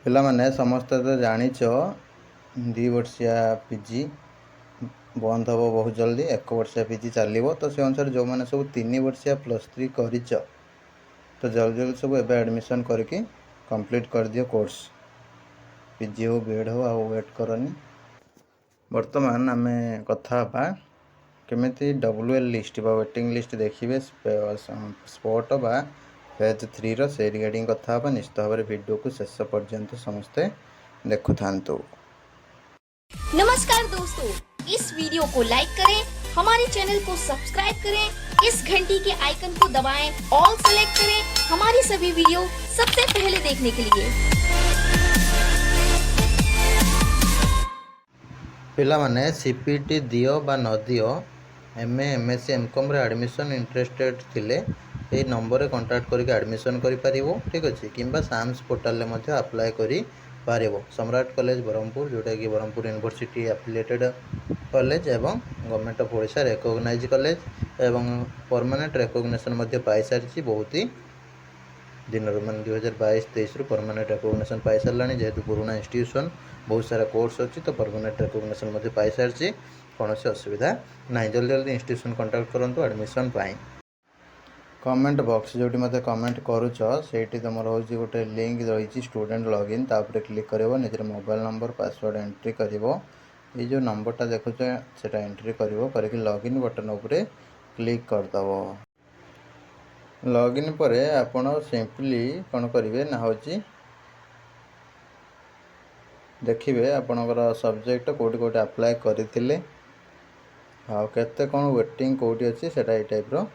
ପିଲାମାନେ ସମସ୍ତେ ତ ଜାଣିଛ 2 ବର୍ଷିଆ ପିଜି ବନ୍ଦ ହେବ ବହୁତ ଜଲ୍ଦି, 1 ବର୍ଷିଆ ପିଜି ଚାଲିବ। ତ ସେ ଅନୁସାରେ ଯେଉଁମାନେ ସବୁ 3 ବର୍ଷିଆ +3 କରିଛ ତ ଜଲ୍ଦି ଜଲ୍ଦି ସବୁ ଏବେ ଆଡ଼ମିସନ୍ କରିକି କମ୍ପ୍ଲିଟ୍ କରିଦିଅ କୋର୍ସ। ପିଜି ହଉ ବିଏଡ଼୍ ହଉ ଆଉ ୱେଟ୍ କରନି। ବର୍ତ୍ତମାନ ଆମେ କଥା ହେବା କେମିତି WL ଲିଷ୍ଟ ବା ୱେଟିଂ ଲିଷ୍ଟ ଦେଖିବେ ସ୍ପଟ୍ ବା ଫେଜ୍ 3ର ସେଇ ରିଗାର୍ଡ଼ିଂ କଥା हेबा। निश्चित भाव वीडियो को शेष पर्यंत समस्ते देखुथांतु। नमस्कार दोस्तों, इस वीडियो को लाइक करें, हमारे चैनल को सब्सक्राइब करें, इस घंटी के आइकन को दबाएं, ऑल सेलेक्ट करें हमारी सभी वीडियो सबसे पहले देखने के लिए। पिला माने सीपीटी दियो बा न दियो एमए एमएससी एमकॉम रे एडमिशन इंटरेस्टेड थिले ए नंबर रे कांटेक्ट करके एडमिशन करि परिवो। ठीक अछि, किंबा साम्स पोर्टल ले मध्ये अप्लाई करि पारिबो। सम्राट कॉलेज ब्रह्मपुर जोटा कि ब्रह्मपुर यूनिवर्सिटी एफिलिएटेड कॉलेज एवं government of Odisha recognise college एवं परमानेंट रिकॉग्निशन मध्ये पाई सारिछि। बहुत ही दिन मान 2022-23 परमानेंट रिकॉग्निशन पाई सारानी। जेहेतु पुराना इंस्टीट्यूशन बहुत सारा कोर्स अच्छी तो परमानेंट रिकॉग्निशन मध्ये पाई सारी। कौन असुविधा ना, जल्दी जल्दी इंस्टीट्यूशन कांटेक्ट करूँ एडमिशन पाई। कमेंट बॉक्स जो मत कमेंट करुच से तुम रोज गोटे लिंक रही स्टूडेंट लॉगिन तापर क्लिक कर निजर मोबाइल नंबर पासवर्ड एंट्री कर ये जो नंबरटा देखुच से एंट्री कर लॉगिन बटन उपरे क्लिक करदेव। लॉगिन पर आपण सिंपली कौन करेंगे ना हूँ देखिए आपणकर सब्जेक्ट कौटी कौटी अप्लाई करते आते कौन वेटिंग कौटी अच्छी से टाइप्र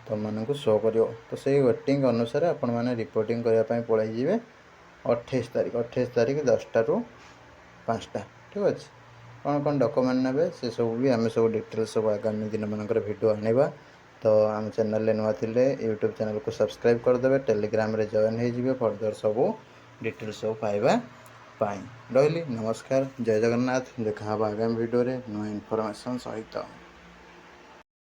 तुम मानक शो कर। तो से वेटिंग अनुसार आपण मैंने रिपोर्टिंग करने पलि जाए 28 तारीख 10टा ରୁ 5टा। ठीक अच्छे, कौन कौन डॉक्यूमेंट ने से सब भी आम सब डिटेल्स सब आगामी दिन मानकर वीडियो आने। तो आम चैनल नुआ थिले यूट्यूब चैनल को सब्सक्राइब करदे, टेलीग्राम रे जॉइन हो फर्दर सब डिटेल्स सब पाइबा पाई। रही नमस्कार, जय जगन्नाथ। देखा आगामी वीडियो रे नुआ इनफॉरमेशन सहित।